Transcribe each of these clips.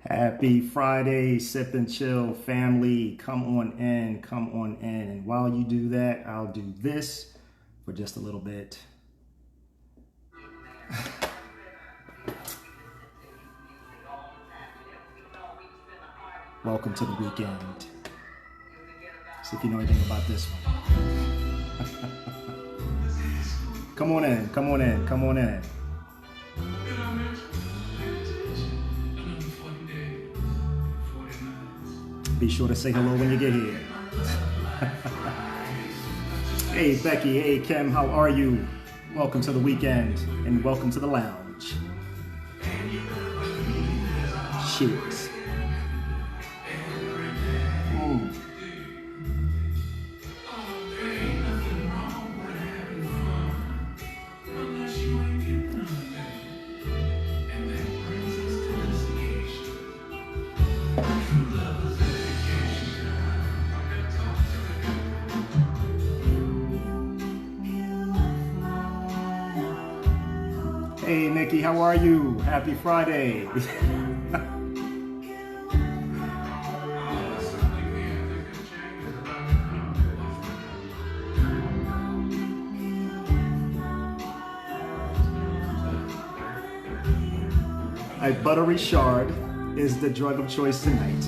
Happy Friday, sip and chill family. Come on in, come on in. And while you do that, I'll do this for just a little bit. Welcome to the weekend. See if you know anything about this one. Come on in, come on in, come on in. Be sure to say hello when you get here. Hey Becky, hey Kim, how are you? Welcome to the weekend and welcome to the lounge. Cheers. Hey Nikki, how are you? Happy Friday. A buttery shard is the drug of choice tonight.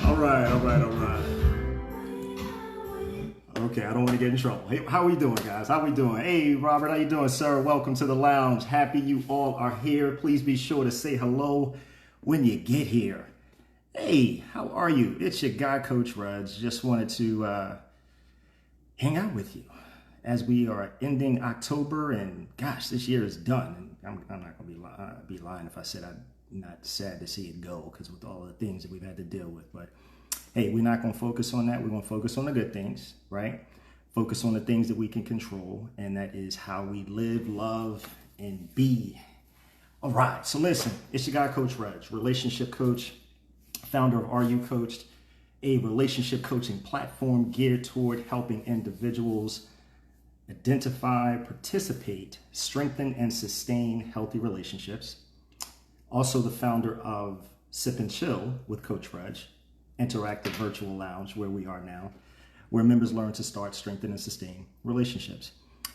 All right. Okay, I don't want to get in trouble. Hey, how we doing, guys? How we doing? Hey, Robert, how you doing, sir? Welcome to the lounge. Happy you all are here. Please be sure to say hello when you get here. Hey, how are you? It's your guy, Coach Reg. Just wanted to hang out with you as we are ending October, and gosh, this year is done. And I'm not going to be lying if I said I'm not sad to see it go, because with all the things that we've had to deal with, but hey, we're not going to focus on that. We're going to focus on the good things, right? Focus on the things that we can control, and that is how we live, love, and be. All right, so listen, it's your guy, Coach Reg, relationship coach, founder of Are You Coached, a relationship coaching platform geared toward helping individuals identify, participate, strengthen, and sustain healthy relationships. Also the founder of Sip and Chill with Coach Reg, interactive virtual lounge where we are now, where members learn to start, strengthen, and sustain relationships.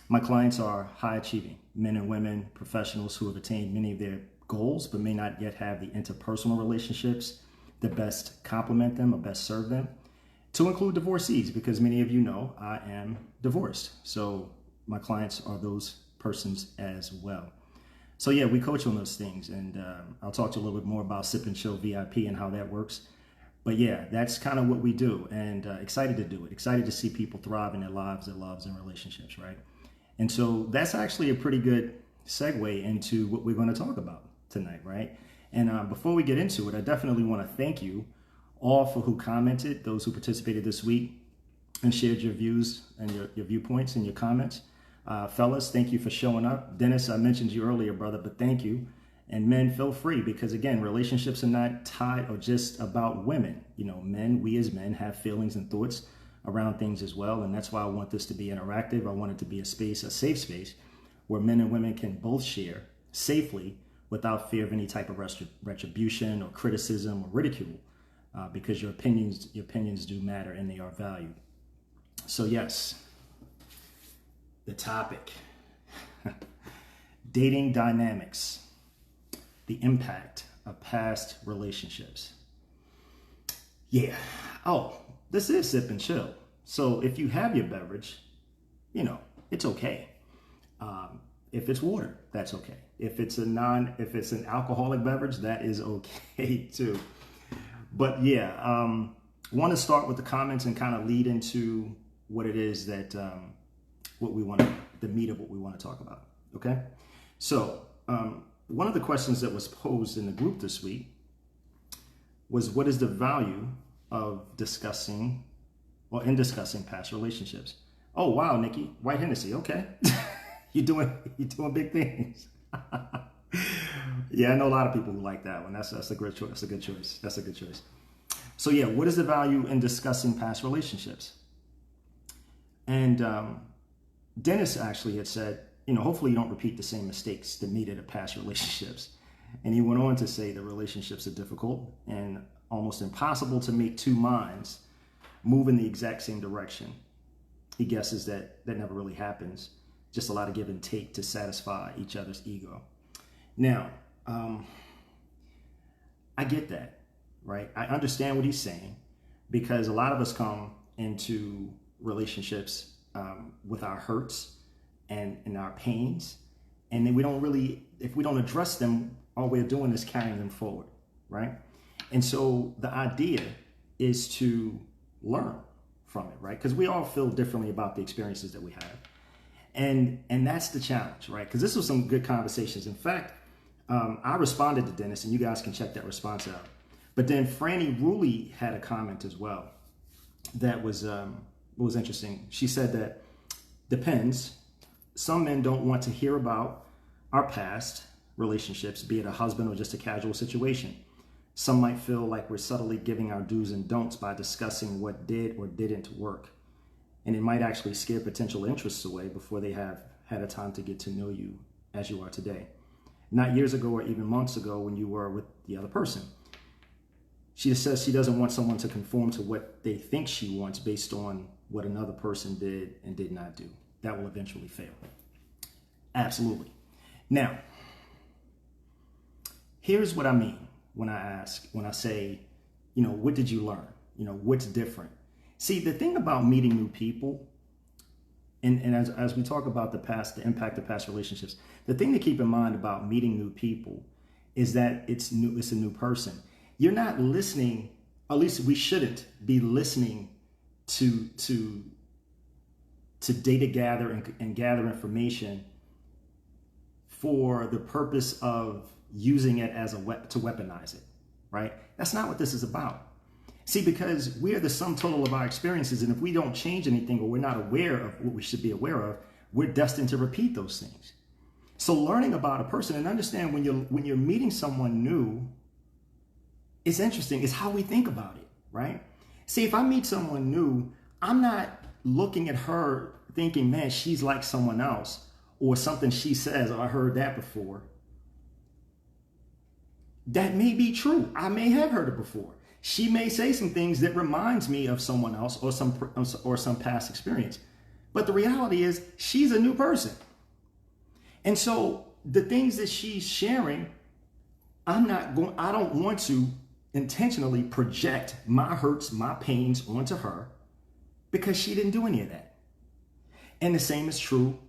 My clients are high achieving men and women, professionals who have attained many of their goals, but may not yet have the interpersonal relationships that best complement them or best serve them, to include divorcees, because many of you know I am divorced. So my clients are those persons as well. So yeah, we coach on those things, and I'll talk to you a little bit more about Sip and Chill VIP and how that works. But yeah, that's kind of what we do, and excited to do it. Excited to see people thrive in their lives, their loves, and relationships, right? And so that's actually a pretty good segue into what we're going to talk about tonight, right? And before we get into it, I definitely want to thank you all for who commented, those who participated this week and shared your views and your viewpoints and your comments. Fellas, thank you for showing up. Dennis, I mentioned you earlier, brother, but thank you. And men, feel free, because again, relationships are not tied or just about women. You know, men, we as men have feelings and thoughts around things as well. And that's why I want this to be interactive. I want it to be a space, a safe space, where men and women can both share safely without fear of any type of retribution or criticism or ridicule, because your opinions do matter and they are valued. So yes, the topic, dating dynamics. The impact of past relationships. Yeah. Oh, this is Sip and Chill. So if you have your beverage, you know, it's okay. If it's water, that's okay. If it's an alcoholic beverage, that is okay too. But yeah, want to start with the comments and kind of lead into what it is that the meat of what we want to talk about. Okay. So, one of the questions that was posed in the group this week was, what is the value of discussing past relationships? Oh, wow, Nikki, White Hennessy. Okay. You're doing big things. Yeah, I know a lot of people who like that one. That's a great choice. That's a good choice. That's a good choice. So yeah, what is the value in discussing past relationships? And Dennis actually had said, hopefully you don't repeat the same mistakes that made it a past relationships. And he went on to say that relationships are difficult and almost impossible to make two minds move in the exact same direction. He guesses that never really happens. Just a lot of give and take to satisfy each other's ego. Now, I get that, right? I understand what he's saying, because a lot of us come into relationships with our hurts and our pains, and then if we don't address them, all we're doing is carrying them forward, right? And so the idea is to learn from it, right? Because we all feel differently about the experiences that we have. And that's the challenge, right? Because this was some good conversations. In fact, I responded to Dennis, and you guys can check that response out. But then Franny Rulli had a comment as well that was interesting. She said that depends. Some men don't want to hear about our past relationships, be it a husband or just a casual situation. Some might feel like we're subtly giving our do's and don'ts by discussing what did or didn't work. And it might actually scare potential interests away before they have had a time to get to know you as you are today. Not years ago or even months ago when you were with the other person. She says she doesn't want someone to conform to what they think she wants based on what another person did and did not do. That will eventually fail. Absolutely. Now, here's what I mean when I say, what did you learn? What's different? See, the thing about meeting new people, and as we talk about the impact of past relationships, the thing to keep in mind about meeting new people is that it's a new person. You're not listening, at least we shouldn't be listening to data gather and gather information for the purpose of using it as to weaponize it, right? That's not what this is about. See, because we are the sum total of our experiences, and if we don't change anything or we're not aware of what we should be aware of, we're destined to repeat those things. So learning about a person, and understand when you're meeting someone new, it's interesting, it's how we think about it, right? See, if I meet someone new, I'm not looking at her thinking, man, she's like someone else, or something she says, oh, I heard that before. That may be true. I may have heard it before. She may say some things that reminds me of someone else or some past experience. But the reality is she's a new person. And so the things that she's sharing, I don't want to intentionally project my hurts, my pains onto her, because she didn't do any of that. And the same is true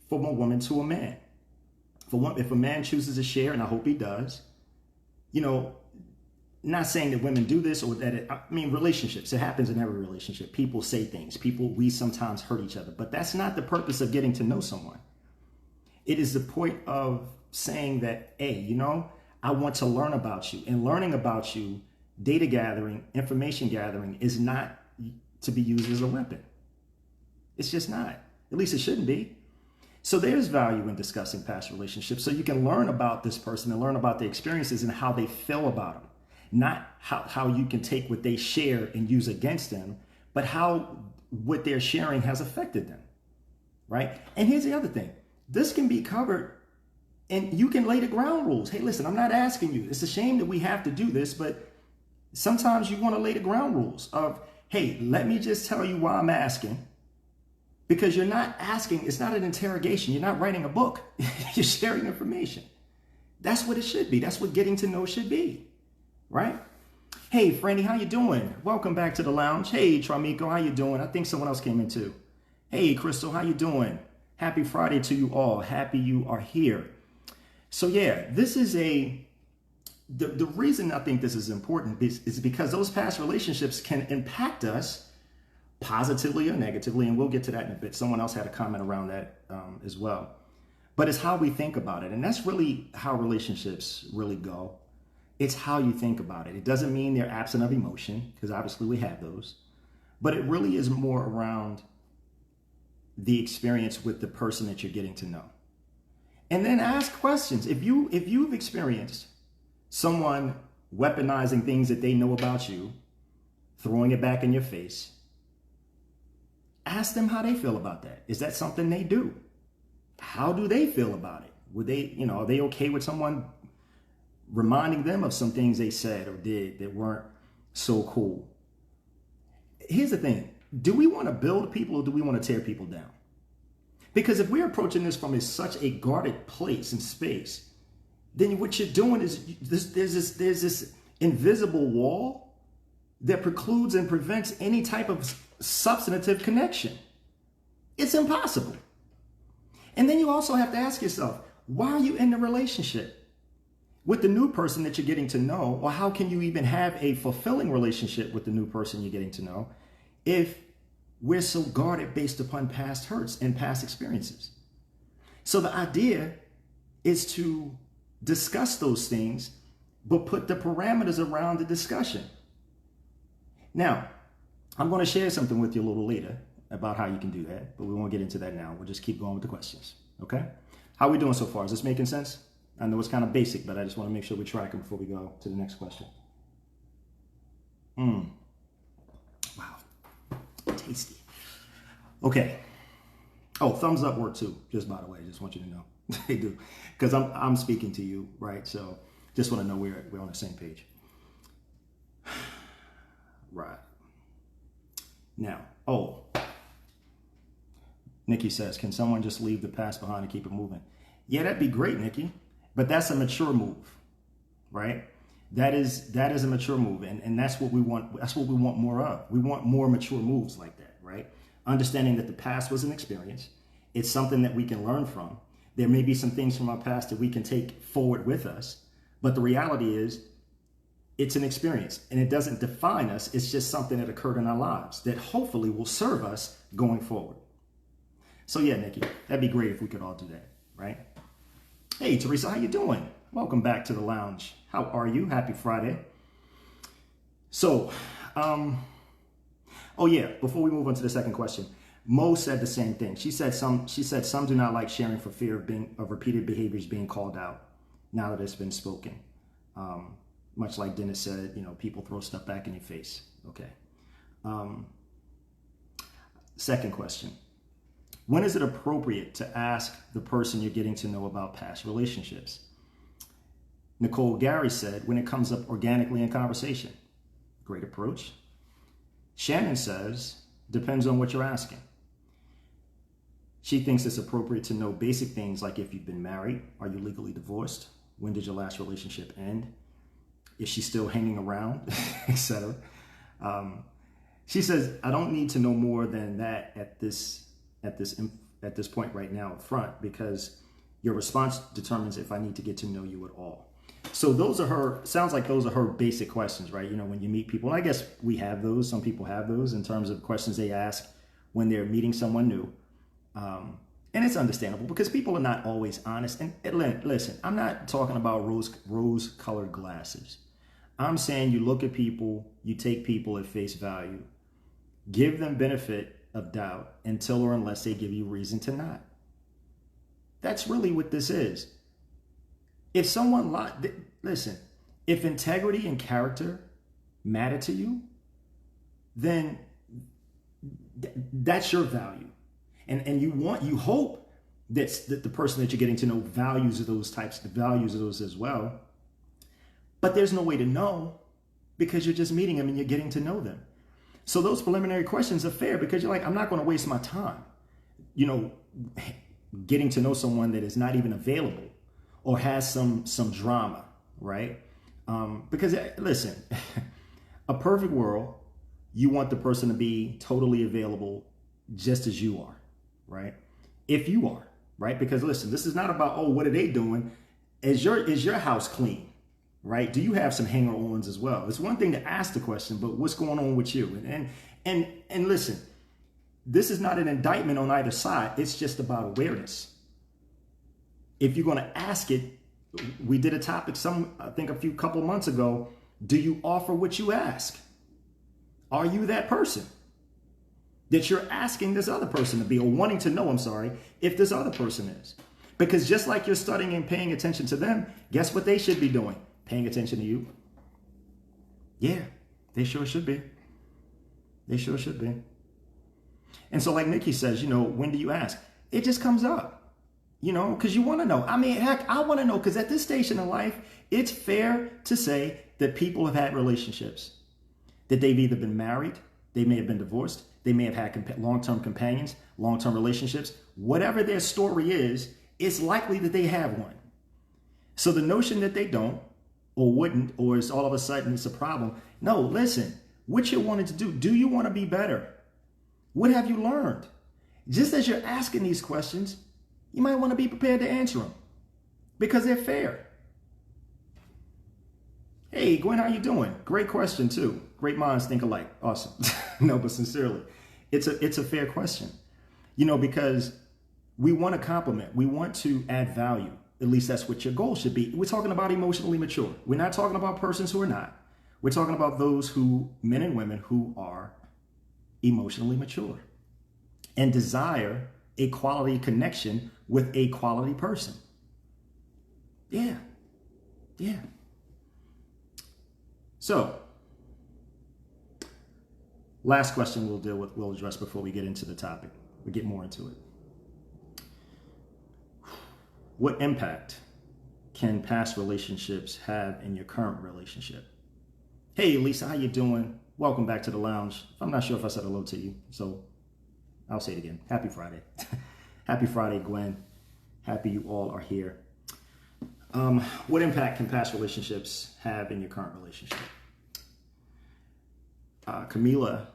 from a woman to a man. If a man chooses to share, and I hope he does, not saying that women do this or that relationships, it happens in every relationship. People say things, we sometimes hurt each other, but that's not the purpose of getting to know someone. It is the point of saying that, hey, I want to learn about you, and learning about you, data gathering, information gathering is not to be used as a weapon. It's just not, at least it shouldn't be. So there's value in discussing past relationships so you can learn about this person and learn about their experiences and how they feel about them. Not how you can take what they share and use against them, but how what they're sharing has affected them, right? And here's the other thing. This can be covered and you can lay the ground rules. Hey, listen, I'm not asking you. It's a shame that we have to do this, but sometimes you want to lay the ground rules of, hey, let me just tell you why I'm asking. Because you're not asking, it's not an interrogation. You're not writing a book. You're sharing information. That's what it should be. That's what getting to know should be, right? Hey, Franny, how you doing? Welcome back to the lounge. Hey, Tramiko, how you doing? I think someone else came in too. Hey, Crystal, how you doing? Happy Friday to you all. Happy you are here. So yeah, this is the reason I think this is important is because those past relationships can impact us positively or negatively, and we'll get to that in a bit. Someone else had a comment around that as well. But it's how we think about it, and that's really how relationships really go. It's how you think about it. It doesn't mean they're absent of emotion, because obviously we have those, but it really is more around the experience with the person that you're getting to know. And then ask questions. If you've experienced someone weaponizing things that they know about you, throwing it back in your face, ask them how they feel about that. Is that something they do? how do they feel about it? Would they, are they okay with someone reminding them of some things they said or did that weren't so cool? Here's the thing. Do we want to build people or do we want to tear people down? Because if we're approaching this from such a guarded place and space, then what you're doing is there's this invisible wall that precludes and prevents any type of substantive connection. It's impossible. And then you also have to ask yourself, why are you in the relationship with the new person that you're getting to know? Or how can you even have a fulfilling relationship with the new person you're getting to know if we're so guarded based upon past hurts and past experiences? So the idea is to discuss those things, but put the parameters around the discussion. Now, I'm going to share something with you a little later about how you can do that, but we won't get into that now. We'll just keep going with the questions. Okay? How are we doing so far? Is this making sense? I know it's kind of basic, but I just want to make sure we're tracking before we go to the next question. Wow. Tasty. Okay. Oh, thumbs up work too, just by the way. Just want you to know. They do. Because I'm speaking to you, right? So just want to know we're on the same page. Right. Now, Nikki says, can someone just leave the past behind and keep it moving? Yeah, that'd be great, Nikki. But that's a mature move, right? That is a mature move. And that's what we want. That's what we want more of. We want more mature moves like that, right? Understanding that the past was an experience. It's something that we can learn from. There may be some things from our past that we can take forward with us. But the reality is, it's an experience and it doesn't define us. It's just something that occurred in our lives that hopefully will serve us going forward. So yeah, Nikki, that'd be great if we could all do that, right? Hey, Teresa, how you doing? Welcome back to the lounge. How are you? Happy Friday. So, before we move on to the second question, Mo said the same thing. She said some do not like sharing for fear of repeated behaviors being called out now that it's been spoken. Much like Dennis said, people throw stuff back in your face. Okay. Second question. When is it appropriate to ask the person you're getting to know about past relationships? Nicole Gary said, when it comes up organically in conversation. Great approach. Shannon says, depends on what you're asking. She thinks it's appropriate to know basic things like if you've been married, are you legally divorced? When did your last relationship end? Is she still hanging around, etc. She says, I don't need to know more than that at this point right now up front, because your response determines if I need to get to know you at all. So sounds like those are her basic questions, right? When you meet people, and I guess we have those, some people have those in terms of questions they ask when they're meeting someone new. And it's understandable because people are not always honest. And listen, I'm not talking about rose-colored glasses. I'm saying you look at people, you take people at face value, give them benefit of doubt until or unless they give you reason to not. That's really what this is. If someone listen, if integrity and character matter to you, then that's your value. And you hope that the person that you're getting to know values those as well. But there's no way to know because you're just meeting them and you're getting to know them. So those preliminary questions are fair because you're like, I'm not going to waste my time, getting to know someone that is not even available or has some drama, right? Because listen, a perfect world, you want the person to be totally available just as you are, right? If you are, right? Because listen, this is not about, what are they doing? Is your house clean, right? Do you have some hanger-ons as well? It's one thing to ask the question, but what's going on with you? And listen, this is not an indictment on either side. It's just about awareness. If you're going to ask it, we did a topic I think a couple months ago. Do you offer what you ask? Are you that person that you're asking this other person to be, or wanting to know, if this other person is? Because just like you're studying and paying attention to them, guess what they should be doing? Paying attention to you. Yeah, they sure should be. They sure should be. And so like Nikki says, when do you ask? It just comes up. because you want to know. I mean, heck, I want to know, because at this station in life, it's fair to say that people have had relationships, that they've either been married, they may have been divorced, they may have had long-term companions, long-term relationships. Whatever their story is, it's likely that they have one. So the notion that they don't or wouldn't, or it's all of a sudden it's a problem. No, listen, what you're wanting to do you want to be better? What have you learned? Just as you're asking these questions, you might want to be prepared to answer them because they're fair. Hey, Gwen, how you doing? Great question too. Great minds think alike. Awesome. No, but sincerely, it's a fair question. Because we want to compliment. We want to add value. At least that's what your goal should be. We're talking about emotionally mature. We're not talking about persons who are not. We're talking about those men and women who are emotionally mature and desire a quality connection with a quality person. Yeah. So, last question we'll address before we get into the topic. We get more into it. What impact can past relationships have in your current relationship? Hey, Lisa, how you doing? Welcome back to the lounge. I'm not sure if I said hello to you, so I'll say it again. Happy Friday. Happy Friday, Gwen. Happy you all are here. What impact can past relationships have in your current relationship? Camila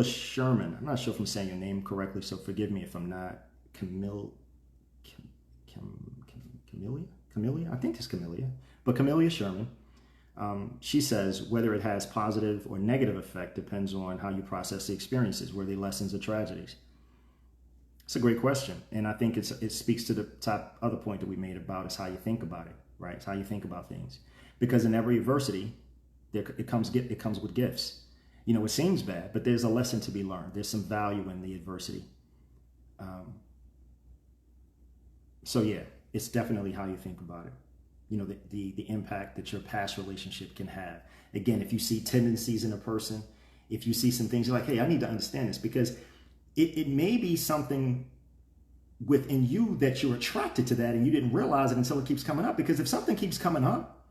Sherman. I'm not sure if I'm saying your name correctly, so forgive me if I'm not. Camellia? I think it's Camellia. But Camellia Sherman, she says whether it has positive or negative effect depends on how you process the experiences, were they lessons or tragedies? It's a great question. And I think it speaks to the top other point that we made about is how you think about it, right? It's how you think about things. Because in every adversity, it comes with gifts. It seems bad, but there's a lesson to be learned. There's some value in the adversity. So yeah, it's definitely how you think about it. The impact that your past relationship can have. Again, if you see tendencies in a person, if you see some things, you're like, hey, I need to understand this, because it may be something within you that you're attracted to that and you didn't realize it until it keeps coming up. Because if something keeps coming up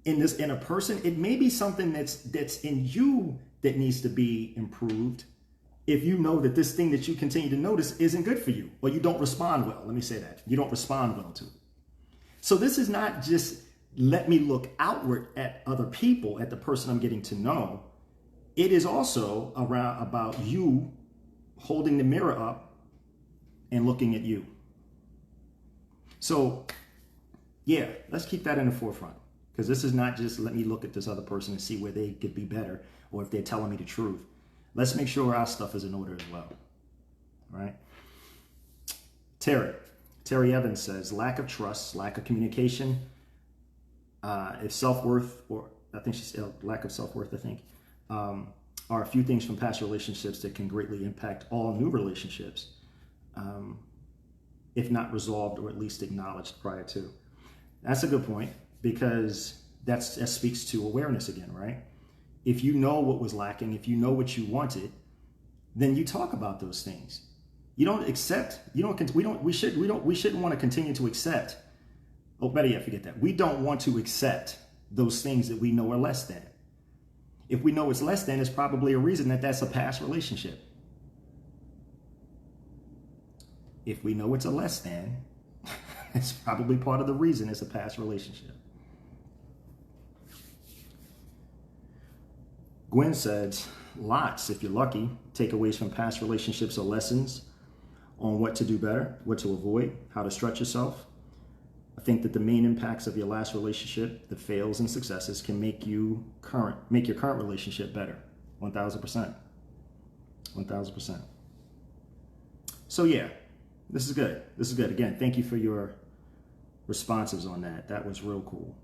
in a person, it may be something that's in you that needs to be improved. If you know that this thing that you continue to notice isn't good for you, or you don't respond well, let me say that. You don't respond well to it. So this is not just let me look outward at other people, at the person I'm getting to know. It is also about you holding the mirror up and looking at you. So yeah, let's keep that in the forefront, because this is not just let me look at this other person and see where they could be better or if they're telling me the truth. Let's make sure our stuff is in order as well. All right. Terry Evans says, lack of trust, lack of communication, if self-worth, or I think she's lack of self-worth, are a few things from past relationships that can greatly impact all new relationships, if not resolved or at least acknowledged prior to. That's a good point, because that speaks to awareness again, right? If you know what was lacking, if you know what you wanted, then you talk about those things. You don't accept, we shouldn't want to continue to accept. Oh, better yet, forget that. We don't want to accept those things that we know are less than. If we know it's less than, it's probably a reason that's a past relationship. If we know it's a less than, it's probably part of the reason it's a past relationship. Gwen says, lots, if you're lucky, takeaways from past relationships or lessons on what to do better, what to avoid, how to stretch yourself. I think that the main impacts of your last relationship, the fails and successes, can make your current relationship better. 1,000%. 1,000%. So yeah, this is good. This is good. Again, thank you for your responses on that. That was real cool.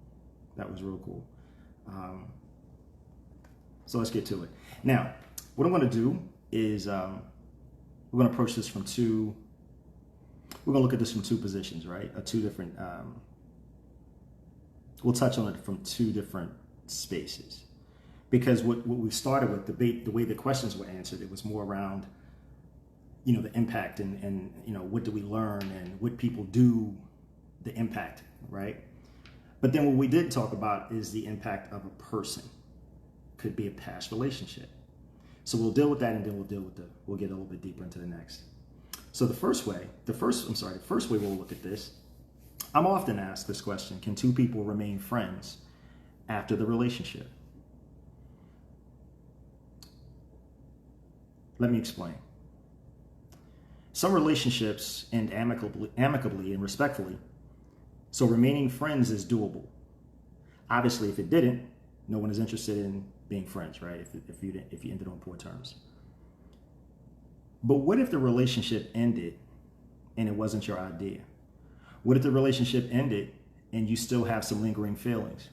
So let's get to it. Now, what I'm going to do is we're going to approach this from we're going to look at this from two positions, right? Two different, we'll touch on it from two different spaces. Because what we started with, the way the questions were answered, it was more around, the impact and what do we learn and what people do, the impact, right? But then what we didn't talk about is the impact of a person. Could be a past relationship. So we'll deal with that, and then we'll get a little bit deeper into the next. So the first way we'll look at this, I'm often asked this question: can two people remain friends after the relationship? Let me explain. Some relationships end amicably and respectfully, so remaining friends is doable. Obviously, if it didn't, no one is interested in being friends, right? If you ended on poor terms. But what if the relationship ended and it wasn't your idea? What if the relationship ended and you still have some lingering feelings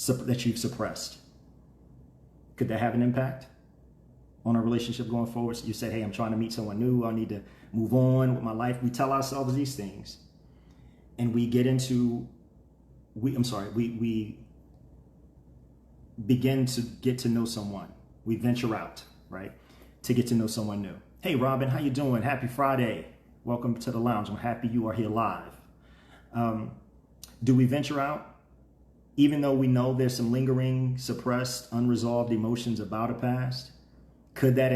that you've suppressed? Could that have an impact on our relationship going forward? So you said, hey, I'm trying to meet someone new. I need to move on with my life. We tell ourselves these things, and we get into, we begin to get to know someone. We venture out, right, to get to know someone new. Hey, Robin, how you doing? Happy Friday. Welcome to the lounge. I'm happy you are here live. Do we venture out even though we know there's some lingering, suppressed, unresolved emotions about a past? Could that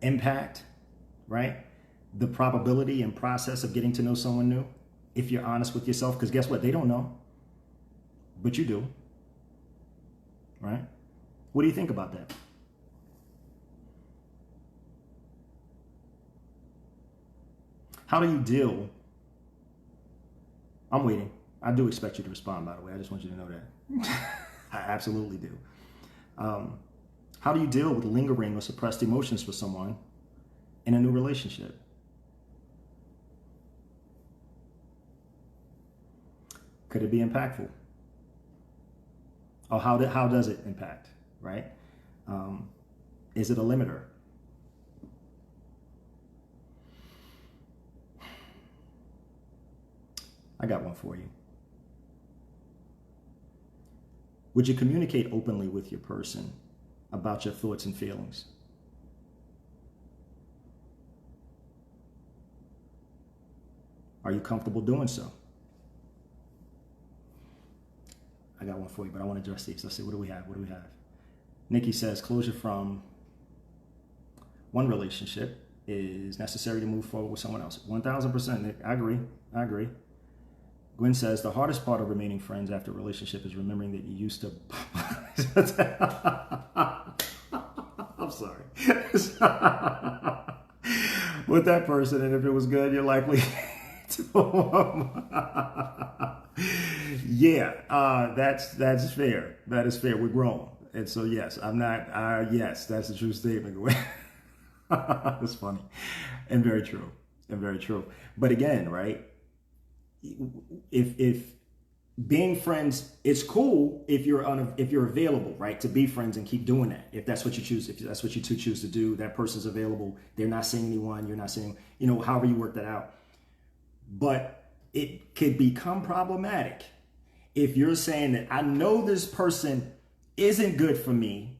impact, right, the probability and process of getting to know someone new? If you're honest with yourself, because guess what? They don't know, but you do, right? What do you think about that? How do you deal? I'm waiting. I do expect you to respond, by the way. I just want you to know that. I absolutely do. How do you deal with lingering or suppressed emotions for someone in a new relationship? Could it be impactful? Or how does it impact, right? Is it a limiter? I got one for you. Would you communicate openly with your person about your thoughts and feelings? Are you comfortable doing so? I got one for you, but I want to address these. Let's see, what do we have? Nikki says, closure from one relationship is necessary to move forward with someone else. 1000%, Nick. I agree. Gwen says, the hardest part of remaining friends after a relationship is remembering that you used to... I'm sorry. With that person, and if it was good, you're likely to... Yeah, that's fair. That is fair. We're grown. And so, yes, yes, that's a true statement. That's funny and very true. But again, right? If being friends, it's cool if you're available, right, to be friends and keep doing that. If that's what you choose, if that's what you two choose to do, that person's available. They're not seeing anyone. You're not seeing, however you work that out. But it could become problematic if you're saying that I know this person isn't good for me,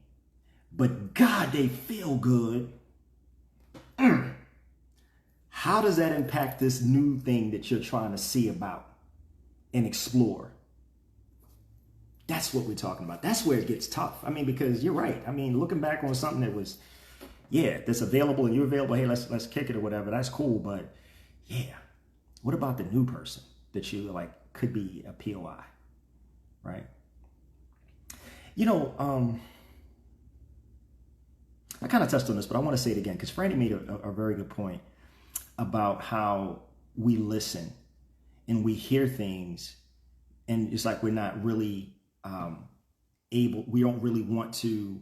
but God, they feel good. How does that impact this new thing that you're trying to see about and explore? That's what we're talking about. That's where it gets tough. I mean, because you're right. I mean, looking back on something that was, that's available and you're available. Hey, let's kick it or whatever. That's cool. But what about the new person that you like could be a POI, right? I kind of touched on this, but I want to say it again because Franny made a very good point about how we listen and we hear things and it's like we're not really we don't really want to,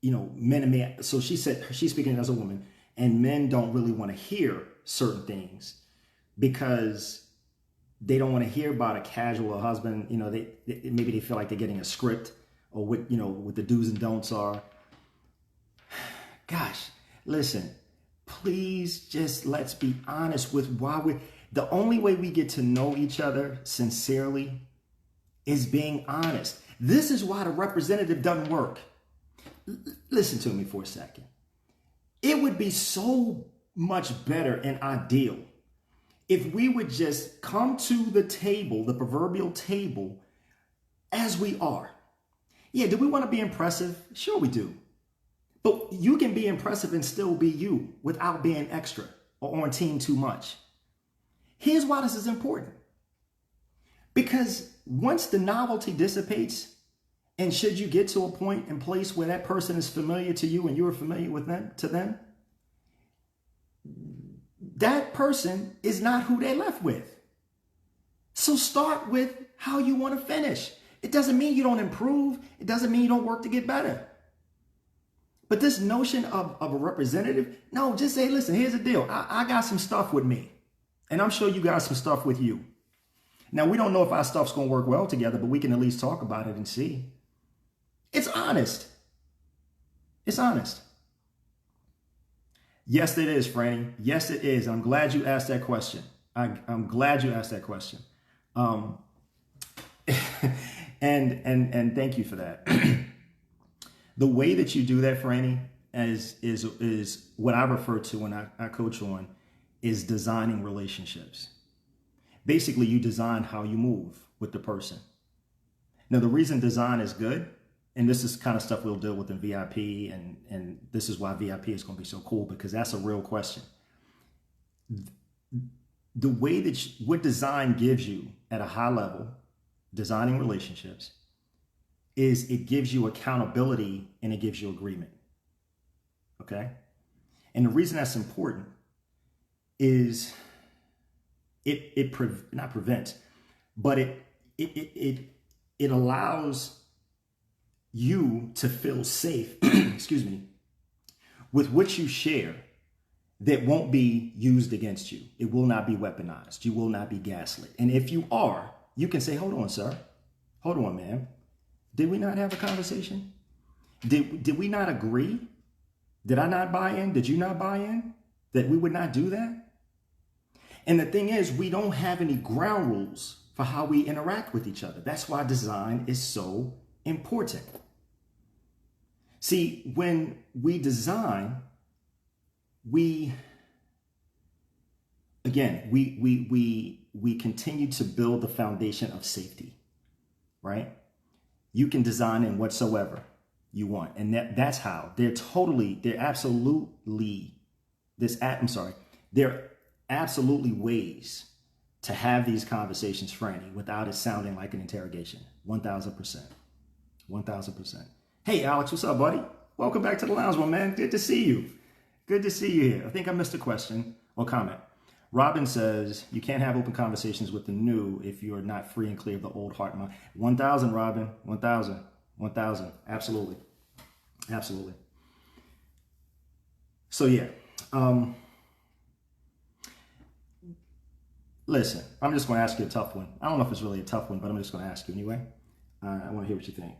men and men. So she said, she's speaking as a woman, and men don't really want to hear certain things because they don't want to hear about a casual husband. Maybe they feel like they're getting a script or what the do's and don'ts are. Gosh, listen, please just let's be honest with the only way we get to know each other sincerely is being honest. This is why the representative doesn't work. Listen to me for a second. It would be so much better and ideal if we would just come to the table, the proverbial table, as we are. Yeah, do we want to be impressive? Sure we do. But you can be impressive and still be you without being extra or on team too much. Here's why this is important. Because once the novelty dissipates, and should you get to a point and place where that person is familiar to you and you are familiar with them, to them, that person is not who they're left with. So start with how you want to finish. It doesn't mean you don't improve. It doesn't mean you don't work to get better. But this notion of a representative, no, just say, listen, here's the deal. I got some stuff with me, and I'm sure you got some stuff with you. Now, we don't know if our stuff's going to work well together, but we can at least talk about it and see. It's honest. It's honest. Yes, it is, Franny. Yes, it is. I'm glad you asked that question. I'm glad you asked that question. And thank you for that. The way that you do that, Franny, is what I refer to when I coach on, is designing relationships. Basically, you design how you move with the person. Now, the reason design is good, and this is kind of stuff we'll deal with in VIP, and this is why VIP is going to be so cool, because that's a real question. The way that what design gives you at a high level, designing relationships, is it gives you accountability and it gives you agreement. Okay? And the reason that's important is it not prevents, but it allows you to feel safe, excuse me, with what you share that won't be used against you. It will not be weaponized. You will not be gaslit. And if you are, you can say, hold on, sir. Hold on, ma'am. Did we not have a conversation? Did we not agree? Did I not buy in? Did you not buy in? That we would not do that? And the thing is, we don't have any ground rules for how we interact with each other. That's why design is so important. See, when we design, we continue to build the foundation of safety, right? You can design in whatsoever you want. And that's how they're absolutely ways to have these conversations, Franny, without it sounding like an interrogation. 1000%. 1000%. Hey, Alex, what's up, buddy? Welcome back to the lounge, my man. Good to see you. Good to see you here. I think I missed a question or comment. Robin says, you can't have open conversations with the new if you are not free and clear of the old heart and mind. 1000, Robin. 1000. 1000. Absolutely. Absolutely. So, yeah. Listen, I'm just going to ask you a tough one. I don't know if it's really a tough one, but I'm just going to ask you anyway. I want to hear what you think.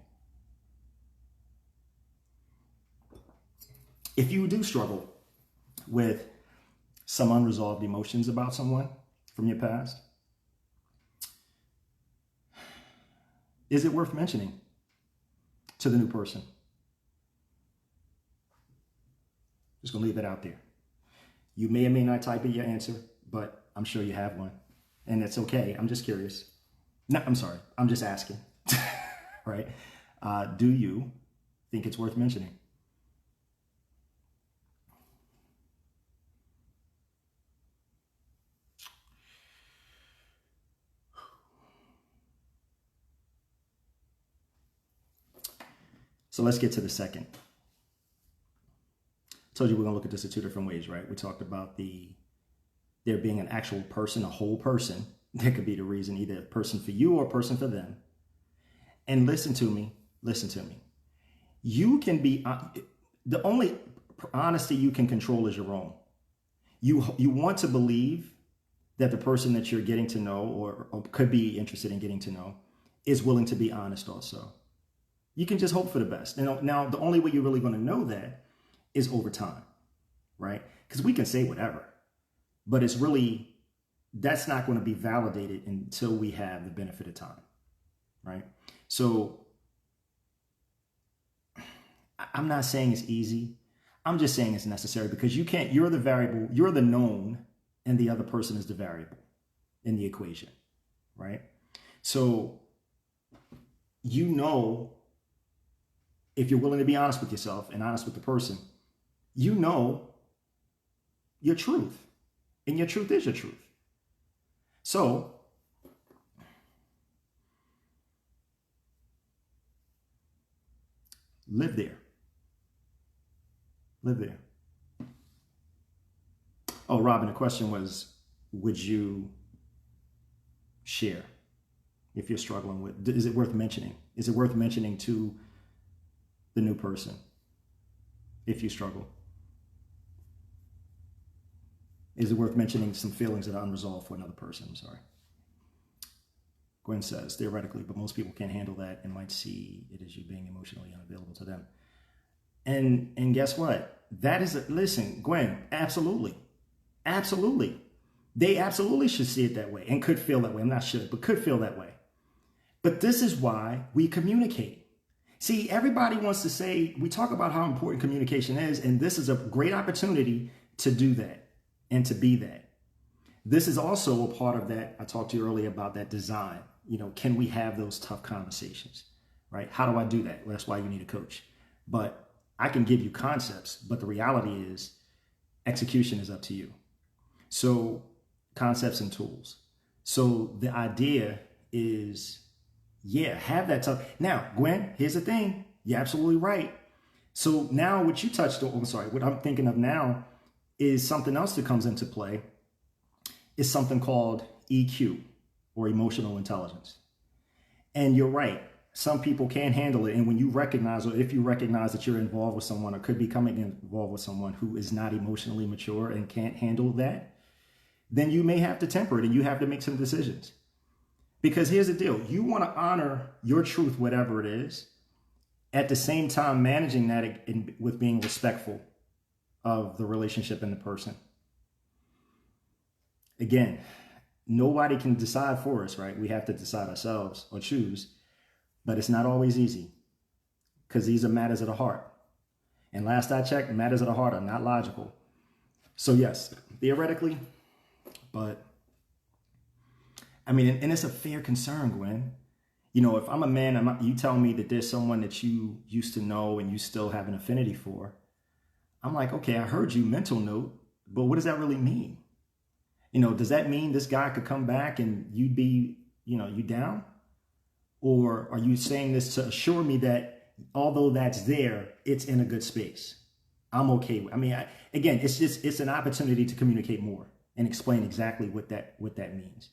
If you do struggle with some unresolved emotions about someone from your past, is it worth mentioning to the new person? Just going to leave it out there. You may or may not type in your answer, but I'm sure you have one. And it's okay. I'm just curious. No, I'm sorry. I'm just asking. Right? Do you think it's worth mentioning? So let's get to the second. I told you we're going to look at this in two different ways, right? We talked about there being an actual person, a whole person. That could be the reason, either a person for you or a person for them. And listen to me. You can be, the only honesty you can control is your own. You want to believe that the person that you're getting to know or could be interested in getting to know is willing to be honest also. You can just hope for the best. Now, the only way you're really going to know that is over time, right? Because we can say whatever, but that's not going to be validated until we have the benefit of time, right? So I'm not saying it's easy. I'm just saying it's necessary because you're the variable, you're the known, and the other person is the variable in the equation, right? So, if you're willing to be honest with yourself and honest with the person, your truth, and your truth is your truth. So, live there. Live there. Oh, Robin, the question was, would you share if you're struggling with, is it worth mentioning? Is it worth mentioning to the new person if you struggle? Is it worth mentioning some feelings that are unresolved for another person? I'm sorry. Gwen says, theoretically, but most people can't handle that and might see it as you being emotionally unavailable to them. And guess what? Listen, Gwen, absolutely. Absolutely. They absolutely should see it that way and could feel that way. I'm not sure, but could feel that way. But this is why we communicate. See, everybody wants to say, we talk about how important communication is, and this is a great opportunity to do that and to be that. This is also a part of that. I talked to you earlier about that design. Can we have those tough conversations, right? How do I do that? Well, that's why you need a coach. But I can give you concepts, but the reality is execution is up to you. So concepts and tools. So the idea is, have that tough. Now, Gwen, here's the thing. You're absolutely right. So now what you touched on, what I'm thinking of now is something else that comes into play is something called EQ, or emotional intelligence. And you're right. Some people can't handle it. And when you recognize, or if you recognize that you're involved with someone or could be coming involved with someone who is not emotionally mature and can't handle that, then you may have to temper it and you have to make some decisions. Because here's the deal. You want to honor your truth, whatever it is, at the same time managing that with being respectful of the relationship and the person. Again, nobody can decide for us, right? We have to decide ourselves or choose. But it's not always easy because these are matters of the heart. And last I checked, matters of the heart are not logical. So yes, theoretically, but I mean, and it's a fair concern, Gwen. If I'm a man, you tell me that there's someone that you used to know and you still have an affinity for. I'm like, okay, I heard you, mental note, but what does that really mean? Does that mean this guy could come back and you'd be, you down? Or are you saying this to assure me that although that's there, it's in a good space? I'm okay with. Again, it's an opportunity to communicate more and explain exactly what that means.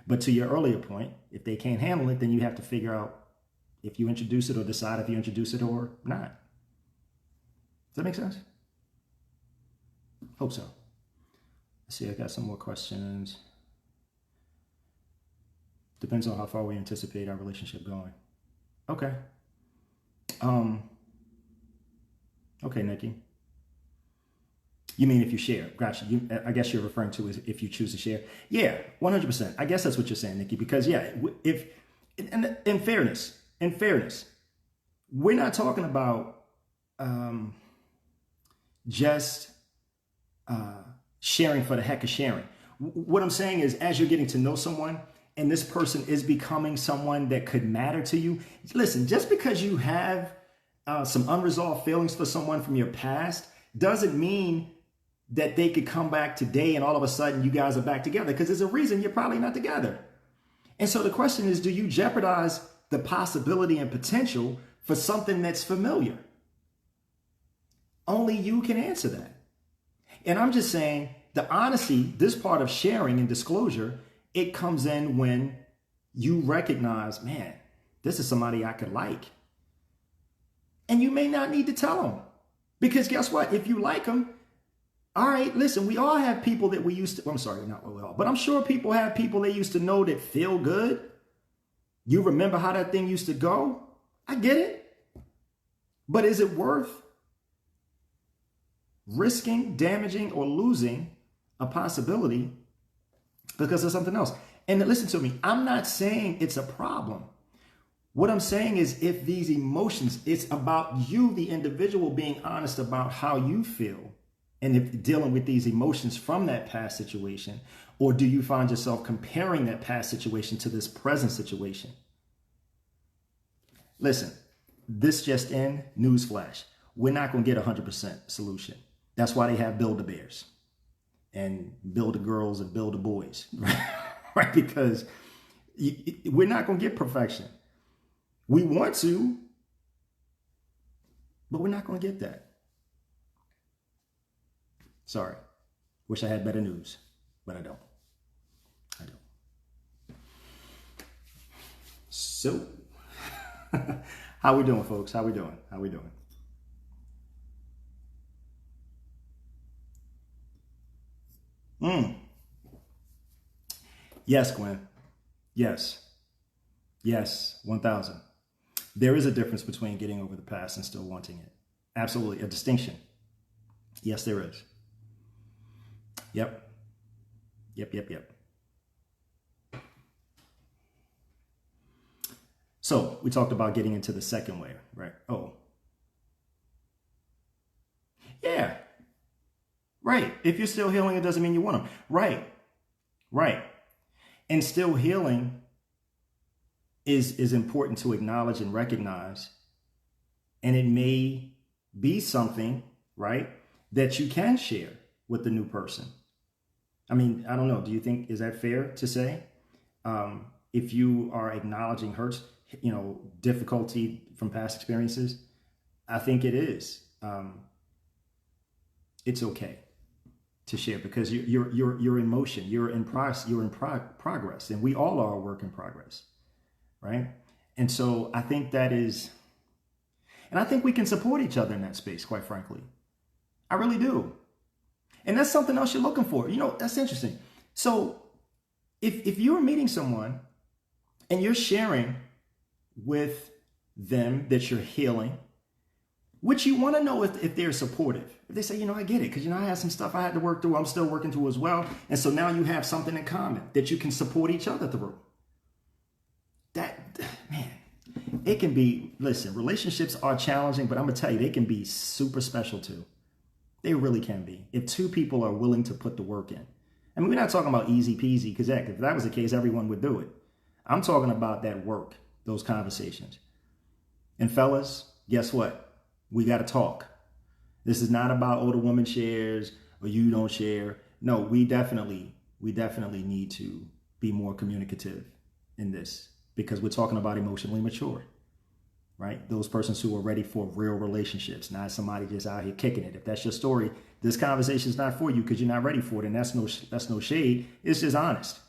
But to your earlier point, if they can't handle it, then you have to figure out if you introduce it or decide if you introduce it or not. Does that make sense? Hope so. Let's see, I got some more questions. Depends on how far we anticipate our relationship going. Okay. Okay, Nikki. You mean if you share? Gotcha. I guess you're referring to is if you choose to share. Yeah, 100%. I guess that's what you're saying, Nikki. Because if in fairness, we're not talking about just sharing for the heck of sharing. What I'm saying is, as you're getting to know someone, and this person is becoming someone that could matter to you. Listen, just because you have some unresolved feelings for someone from your past doesn't mean that they could come back today and all of a sudden you guys are back together, because there's a reason you're probably not together. And so the question is, do you jeopardize the possibility and potential for something that's familiar? Only you can answer that. And I'm just saying the honesty, this part of sharing and disclosure, it comes in when you recognize, man, this is somebody I could like. And you may not need to tell them, because guess what? If you like them, all right, listen, we all have people that we used to, well, I'm sorry, not we all, but I'm sure people have people they used to know that feel good. You remember how that thing used to go? I get it. But is it worth risking, damaging, or losing a possibility because of something else? And listen to me, I'm not saying it's a problem. What I'm saying is, if these emotions, it's about you, the individual, being honest about how you feel and if dealing with these emotions from that past situation, or do you find yourself comparing that past situation to this present situation? Listen, this just in, newsflash. We're not going to get 100% solution. That's why they have Build-A-Bears and Build-A-Girls and Build-A-Boys, right? Because we're not going to get perfection. We want to, but we're not going to get that. Sorry. Wish I had better news, but I don't. So, how we doing, folks? How we doing? Yes, Gwen. Yes. 1,000. There is a difference between getting over the past and still wanting it. Absolutely. A distinction. Yes, there is. Yep. So we talked about getting into the second way, right? Oh, yeah. Right. If you're still healing, it doesn't mean you want them. Right. And still healing is important to acknowledge and recognize. And it may be something, right, that you can share with the new person. I mean, I don't know. Do you think, is that fair to say? If you are acknowledging hurts, difficulty from past experiences, I think it is. It's okay to share, because you're in motion, you're in progress, and we all are a work in progress, right? And so I think that is, and I think we can support each other in that space, quite frankly. I really do. And that's something else you're looking for. That's interesting. So if you're meeting someone and you're sharing with them that you're healing, which you want to know if they're supportive. If they say, I get it, because, I had some stuff I had to work through, I'm still working through as well. And so now you have something in common that you can support each other through. That, man, it can be, listen, relationships are challenging, but I'm going to tell you, they can be super special too. They really can be. If two people are willing to put the work in. I mean, we're not talking about easy peasy, because if that was the case, everyone would do it. I'm talking about that work, those conversations. And fellas, guess what? We got to talk. This is not about, the woman shares or you don't share. No, we definitely need to be more communicative in this, because we're talking about emotionally mature, right? Those persons who are ready for real relationships, not somebody just out here kicking it. If that's your story, this conversation is not for you because you're not ready for it. And that's no shade. It's just honest.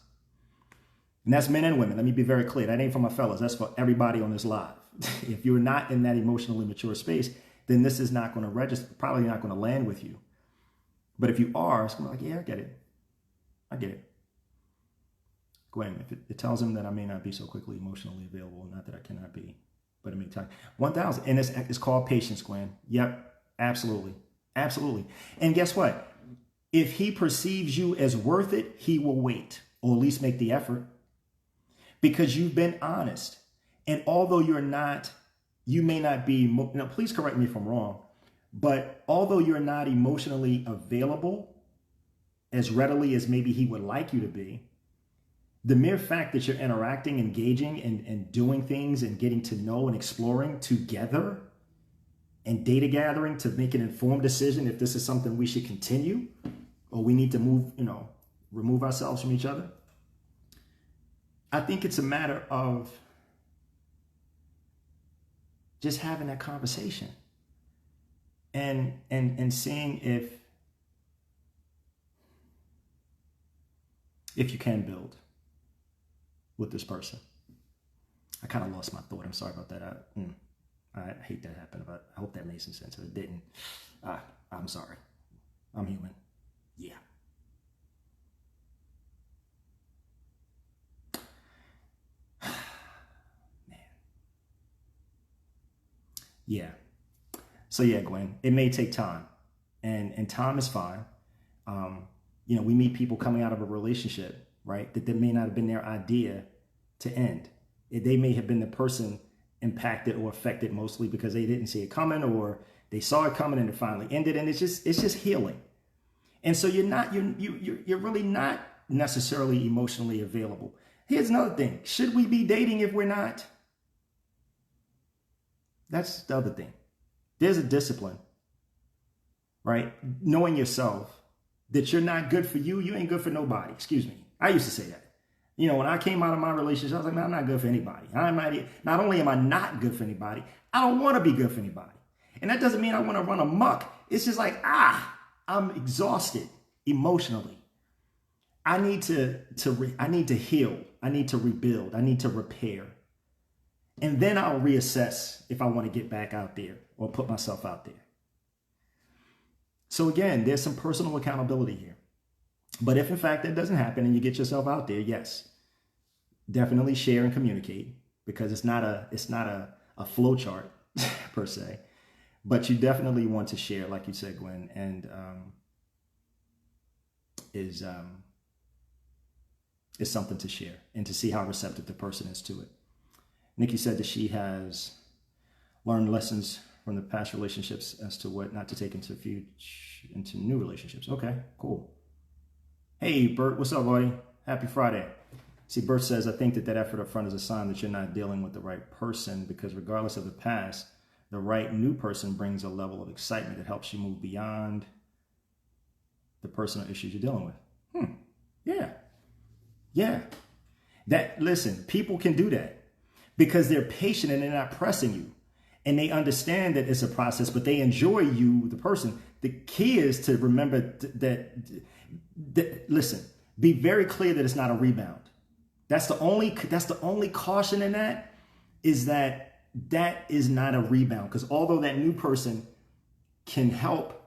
And that's men and women. Let me be very clear. That ain't for my fellas. That's for everybody on this live. If you're not in that emotionally mature space, then this is not going to register, probably not going to land with you. But if you are, it's going to be like, yeah, I get it. Gwen, if it tells him that I may not be so quickly emotionally available, not that I cannot be, but it may time. 1,000. And it's called patience, Gwen. Yep, absolutely. And guess what? If he perceives you as worth it, he will wait, or at least make the effort, because you've been honest. And although you may not be, please correct me if I'm wrong, but although you're not emotionally available as readily as maybe he would like you to be, the mere fact that you're interacting, engaging, and doing things and getting to know and exploring together and data gathering to make an informed decision if this is something we should continue or we need to remove ourselves from each other. I think it's a matter of just having that conversation and seeing if you can build with this person. I kind of lost my thought. I'm sorry about that. I hate that happened, but I hope that made some sense. If it didn't, I'm sorry. I'm human. Yeah. Yeah. So yeah, Gwen, it may take time, and time is fine. We meet people coming out of a relationship, right? That may not have been their idea to end. They may have been the person impacted or affected mostly because they didn't see it coming, or they saw it coming and it finally ended. And it's just healing. And so you're really not necessarily emotionally available. Here's another thing. Should we be dating if we're not? That's the other thing. There's a discipline, right? Knowing yourself that you're not good for you. You ain't good for nobody. Excuse me. I used to say that. You know, when I came out of my relationship, I was like, man, I'm not good for anybody. Not only am I not good for anybody, I don't want to be good for anybody. And that doesn't mean I want to run amok. It's just like, I'm exhausted emotionally. I need to heal. I need to rebuild. I need to repair. And then I'll reassess if I want to get back out there or put myself out there. So again, there's some personal accountability here. But if in fact that doesn't happen and you get yourself out there, yes, definitely share and communicate, because it's not a flow chart per se, but you definitely want to share, like you said, Gwen, and is something to share and to see how receptive the person is to it. Nikki said that she has learned lessons from the past relationships as to what not to take into new relationships. Okay, cool. Hey, Bert, what's up, buddy? Happy Friday. See, Bert says, I think that effort up front is a sign that you're not dealing with the right person, because regardless of the past, the right new person brings a level of excitement that helps you move beyond the personal issues you're dealing with. Yeah. Listen, people can do that because they're patient and they're not pressing you. And they understand that it's a process, but they enjoy you, the person. The key is to remember that listen, be very clear that it's not a rebound. That's the only caution in that, is that is not a rebound. Because although that new person can help,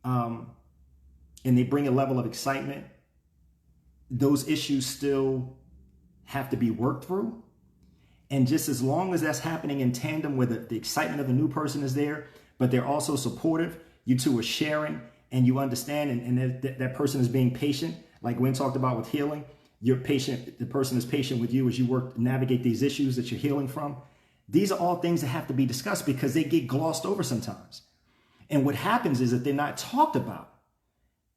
and they bring a level of excitement, those issues still have to be worked through. And just as long as that's happening in tandem with the excitement of the new person is there, but they're also supportive, you two are sharing and you understand, and that person is being patient, like Gwen talked about with healing. You're patient, the person is patient with you as you navigate these issues that you're healing from. These are all things that have to be discussed because they get glossed over sometimes. And what happens is that they're not talked about.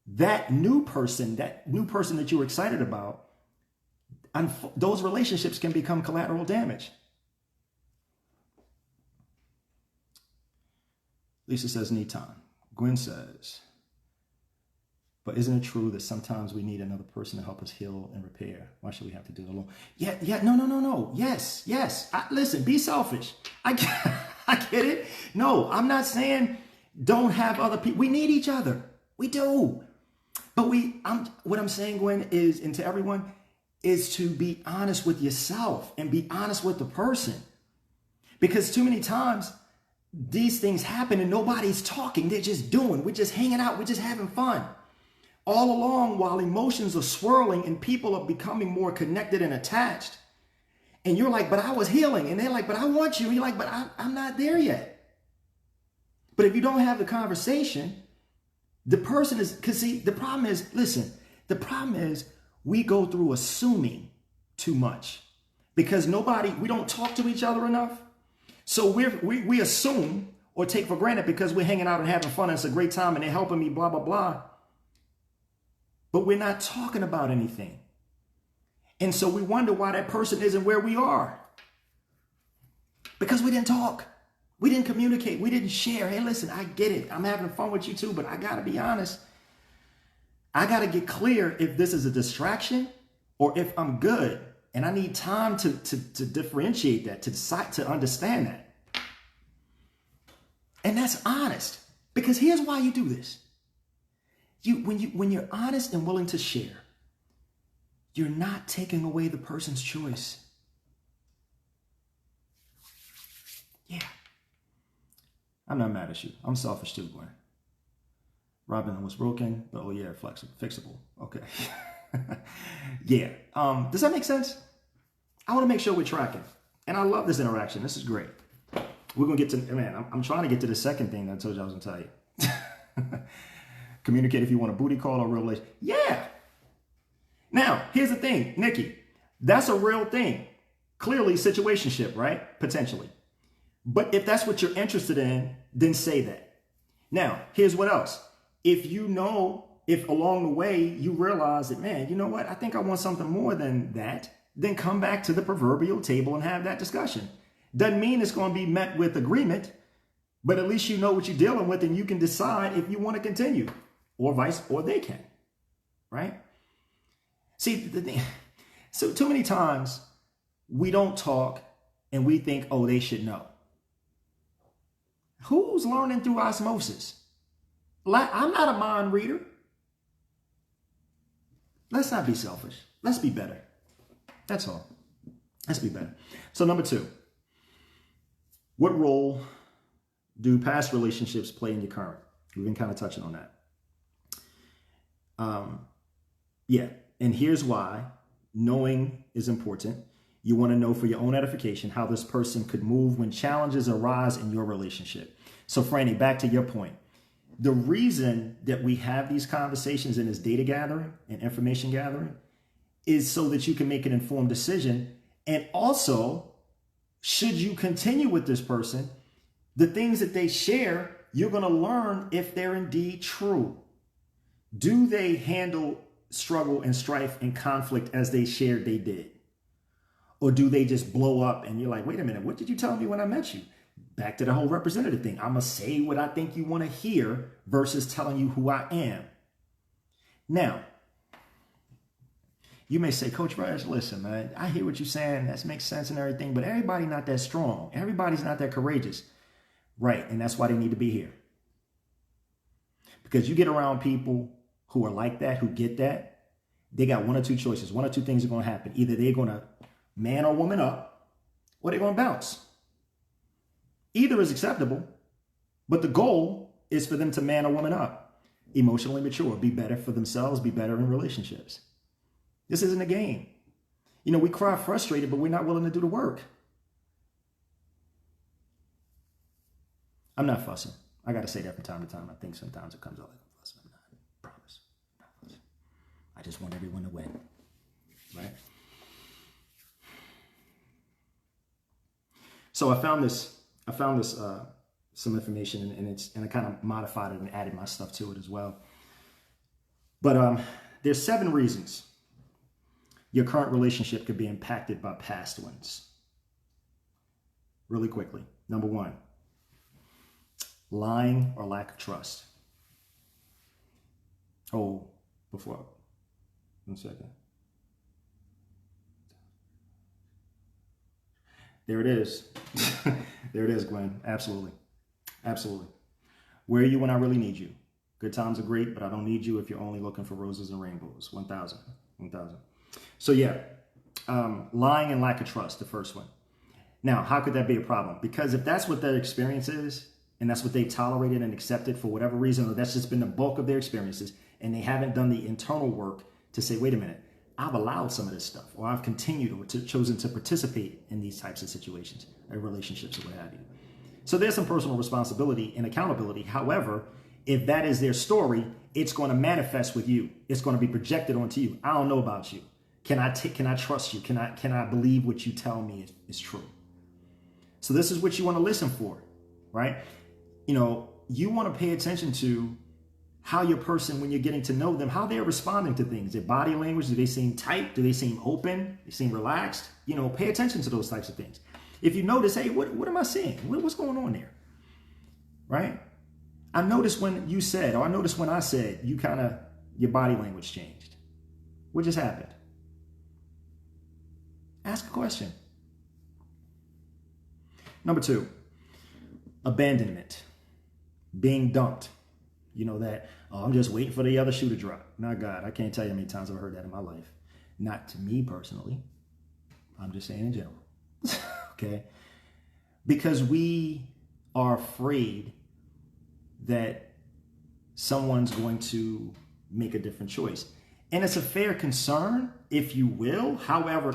That new person that you were excited about, those relationships can become collateral damage. Lisa says, need time. Gwen says, but isn't it true that sometimes we need another person to help us heal and repair? Why should we have to do it alone? Yeah, no. Yes. Listen, be selfish. I get it. No, I'm not saying don't have other people. We need each other. We do. But what I'm saying, Gwen, is, and to everyone, is to be honest with yourself and be honest with the person. Because too many times these things happen and nobody's talking. They're just doing. We're just hanging out. We're just having fun. All along, while emotions are swirling and people are becoming more connected and attached. And you're like, but I was healing. And they're like, but I want you. And you're like, but I'm not there yet. But if you don't have the conversation, the person is, because see, the problem is, the problem is we go through assuming too much because we don't talk to each other enough. So we assume or take for granted because we're hanging out and having fun and it's a great time and they're helping me, blah, blah, blah. But we're not talking about anything. And so we wonder why that person isn't where we are. Because we didn't talk. We didn't communicate. We didn't share. Hey, listen, I get it. I'm having fun with you too, but I got to be honest. I got to get clear if this is a distraction or if I'm good. And I need time to differentiate that, to decide, to understand that. And that's honest. Because here's why you do this. When you're honest and willing to share, you're not taking away the person's choice. Yeah. I'm not mad at you. I'm selfish too, Gwen. Robin was broken, but oh yeah, fixable. Okay. Yeah. Does that make sense? I want to make sure we're tracking. And I love this interaction. This is great. We're going to get to, man, I'm trying to get to the second thing that I told you I was going to tell you. Communicate if you want a booty call or real relationship. Yeah. Now, here's the thing, Nikki. That's a real thing. Clearly, situationship, right? Potentially. But if that's what you're interested in, then say that. Now, here's what else. If along the way you realize that, man, you know what? I think I want something more than that, then come back to the proverbial table and have that discussion. Doesn't mean it's going to be met with agreement, but at least you know what you're dealing with and you can decide if you want to continue or they can, right? See, so too many times we don't talk and we think, oh, they should know. Who's learning through osmosis? I'm not a mind reader. Let's not be selfish. Let's be better. That's all. Let's be better. So number 2, what role do past relationships play in your current? We've been kind of touching on that. And here's why. Knowing is important. You want to know for your own edification how this person could move when challenges arise in your relationship. So Franny, back to your point. The reason that we have these conversations and this data gathering and information gathering is so that you can make an informed decision. And also, should you continue with this person, the things that they share, you're going to learn if they're indeed true. Do they handle struggle and strife and conflict as they shared they did? Or do they just blow up and you're like, wait a minute, what did you tell me when I met you? Back to the whole representative thing. I'm going to say what I think you want to hear versus telling you who I am. Now, you may say, Coach Reg, listen, man, I hear what you're saying. That makes sense and everything, but everybody's not that strong. Everybody's not that courageous. Right, and that's why they need to be here. Because you get around people who are like that, who get that, they got one or two choices. One or two things are going to happen. Either they're going to man or woman up, or they're going to bounce. Either is acceptable, but the goal is for them to man or woman up, emotionally mature, be better for themselves, be better in relationships. This isn't a game. You know, we cry frustrated, but we're not willing to do the work. I'm not fussing. I got to say that from time to time. I think sometimes it comes out like I'm fussing. I'm not. I promise. I'm not fussing. I just want everyone to win. Right? So I found this some information and I kind of modified it and added my stuff to it as well. But there's 7 reasons your current relationship could be impacted by past ones. Really quickly. Number 1, lying or lack of trust. Oh, before, 1 second. There it is. There it is, Gwen. Absolutely. Absolutely. Where are you when I really need you? Good times are great, but I don't need you if you're only looking for roses and rainbows. 1,000. So yeah, lying and lack of trust, the first one. Now, how could that be a problem? Because if that's what their experience is, and that's what they tolerated and accepted for whatever reason, or that's just been the bulk of their experiences, and they haven't done the internal work to say, wait a minute, I've allowed some of this stuff, or I've continued or chosen to participate in these types of situations, or relationships, or what have you. So there's some personal responsibility and accountability. However, if that is their story, it's going to manifest with you. It's going to be projected onto you. I don't know about you. Can I trust you? Can I believe what you tell me is true? So this is what you want to listen for, right? You know, you want to pay attention to how your person, when you're getting to know them, how they're responding to things. Their body language, do they seem tight? Do they seem open? Do they seem relaxed? You know, pay attention to those types of things. If you notice, hey, what am I seeing? What's going on there? Right? I noticed when you said, or I noticed when I said, your body language changed. What just happened? Ask a question. Number 2, abandonment, being dumped. You know that, oh, I'm just waiting for the other shoe to drop. Not God. I can't tell you how many times I've heard that in my life. Not to me personally. I'm just saying in general. Okay? Because we are afraid that someone's going to make a different choice. And it's a fair concern, if you will. However,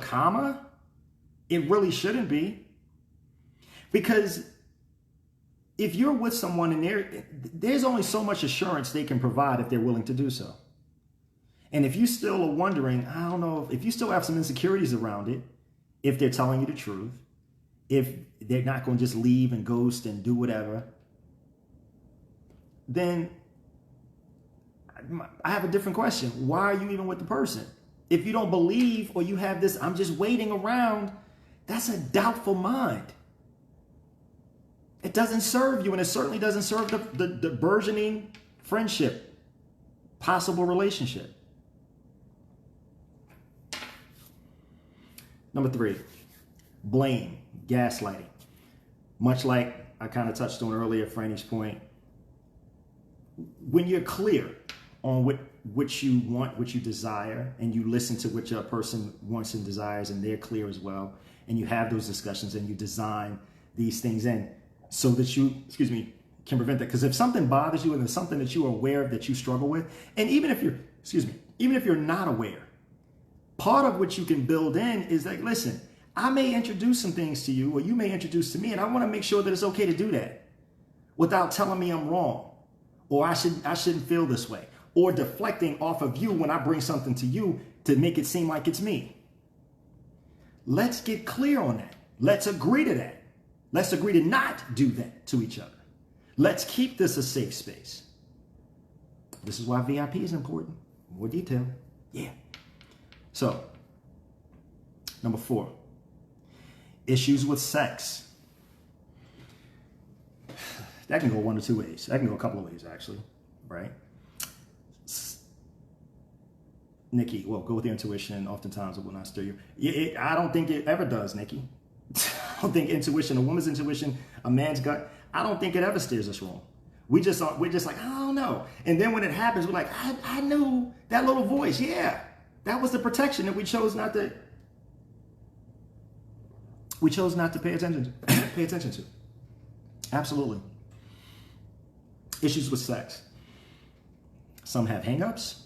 it really shouldn't be. Because if you're with someone and there's only so much assurance they can provide if they're willing to do so. And if you still are wondering, I don't know, if you still have some insecurities around it, if they're telling you the truth, if they're not going to just leave and ghost and do whatever, then I have a different question. Why are you even with the person? If you don't believe, or you have this, I'm just waiting around, that's a doubtful mind. It doesn't serve you, and it certainly doesn't serve the burgeoning friendship, possible relationship. Number 3, blame, gaslighting. Much like I kind of touched on earlier, Franny's point, when you're clear on what you want, what you desire, and you listen to what your person wants and desires, and they're clear as well, and you have those discussions and you design these things in so that you, can prevent that. Because if something bothers you and there's something that you are aware of that you struggle with, and even if you're not aware, part of what you can build in is like, listen, I may introduce some things to you, or you may introduce to me, and I want to make sure that it's okay to do that without telling me I'm wrong, or I shouldn't feel this way, or deflecting off of you when I bring something to you to make it seem like it's me. Let's get clear on that. Let's agree to that. Let's agree to not do that to each other. Let's keep this a safe space. This is why VIP is important. More detail. Yeah. So, number 4, issues with sex. That can go one or two ways. That can go a couple of ways, actually, right? Nikki, well, go with your intuition. Oftentimes it will not stir you. I don't think it ever does, Nikki. I don't think intuition, a woman's intuition, a man's gut, I don't think it ever steers us wrong. We're just like, I don't know. And then when it happens, we're like, I knew that little voice. Yeah, that was the protection that we chose not to pay attention to. Absolutely. Issues with sex. Some have hangups.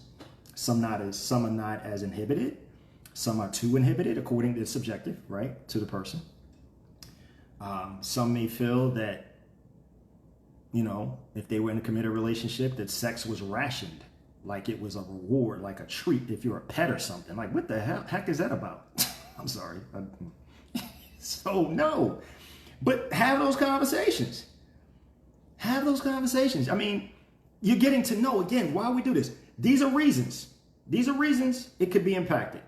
Some are not as inhibited. Some are too inhibited, according to subjective, right, to the person. Some may feel that, if they were in a committed relationship, that sex was rationed, like it was a reward, like a treat if you're a pet or something. Like, what the heck is that about? I'm sorry. So, no. But have those conversations. Have those conversations. I mean, you're getting to know, again, why we do this. These are reasons. These are reasons it could be impacted.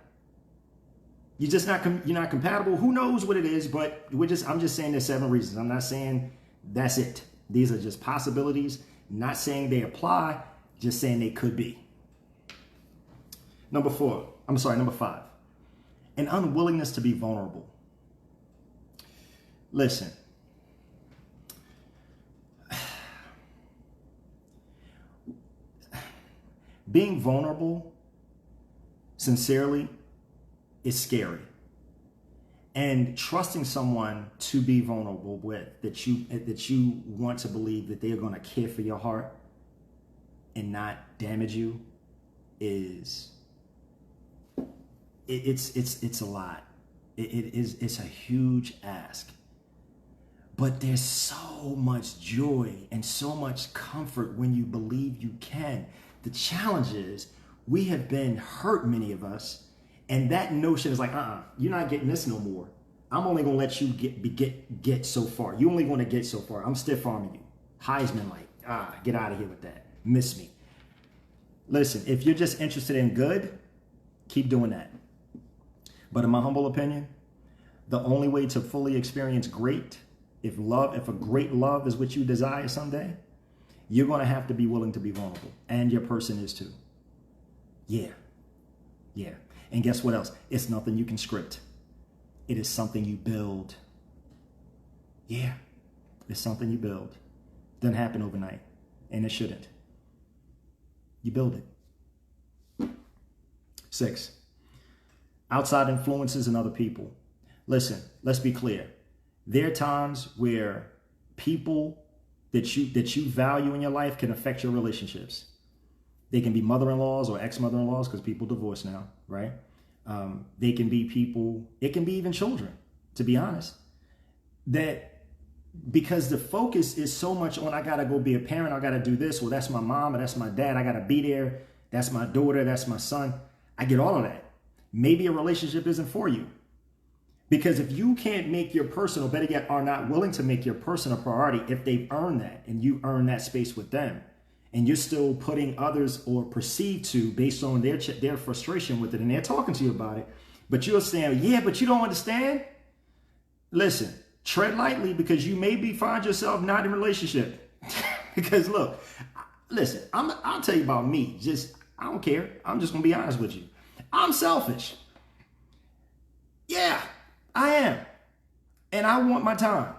You're not compatible. Who knows what it is, but I'm just saying there's 7 reasons. I'm not saying that's it. These are just possibilities. Not saying they apply, just saying they could be. Number 5. An unwillingness to be vulnerable. Listen. Being vulnerable, sincerely, is scary. And trusting someone to be vulnerable with, that you want to believe that they are going to care for your heart and not damage you, it's a lot. It's a huge ask. But there's so much joy and so much comfort when you believe you can. The challenge is we have been hurt, many of us, and that notion is like, you're not getting this no more. I'm only going to let you get so far. You only going to get so far. I'm stiff arming you. Heisman, like, get out of here with that. Miss me. Listen, if you're just interested in good, keep doing that. But in my humble opinion, the only way to fully experience great, if a great love is what you desire someday, you're going to have to be willing to be vulnerable. And your person is too. Yeah. And guess what else? It's nothing you can script. It is something you build. Yeah. It's something you build. Doesn't happen overnight. And it shouldn't. You build it. 6. Outside influences and other people. Listen, let's be clear. There are times where people that you value in your life can affect your relationships. They can be mother-in-laws or ex-mother-in-laws, because people divorce now, right? They can be people, it can be even children, to be honest. That because the focus is so much on, I got to go be a parent, I got to do this, well, that's my mom, or that's my dad, I got to be there, that's my daughter, that's my son. I get all of that. Maybe a relationship isn't for you. Because if you can't make your personal, better yet, are not willing to make your personal priority, if they've earned that and you earn that space with them, and you're still putting others or perceived to based on their frustration with it, and they're talking to you about it, but you're saying, yeah, but you don't understand. Listen, tread lightly, because you maybe find yourself not in a relationship. Because look, listen, I'll tell you about me. I don't care. I'm just going to be honest with you. I'm selfish. Yeah, I am. And I want my time.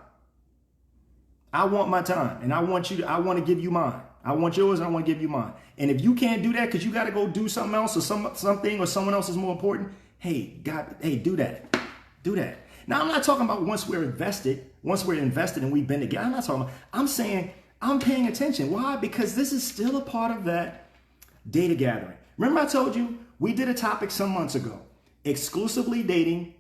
I want my time. And I want to give you mine. I want yours and I want to give you mine. And if you can't do that because you got to go do something else or something or someone else is more important, hey, do that. Do that. Now, I'm not talking about once we're invested and we've been together. I'm not talking about, I'm saying I'm paying attention. Why? Because this is still a part of that data gathering. Remember I told you we did a topic some months ago, exclusively dating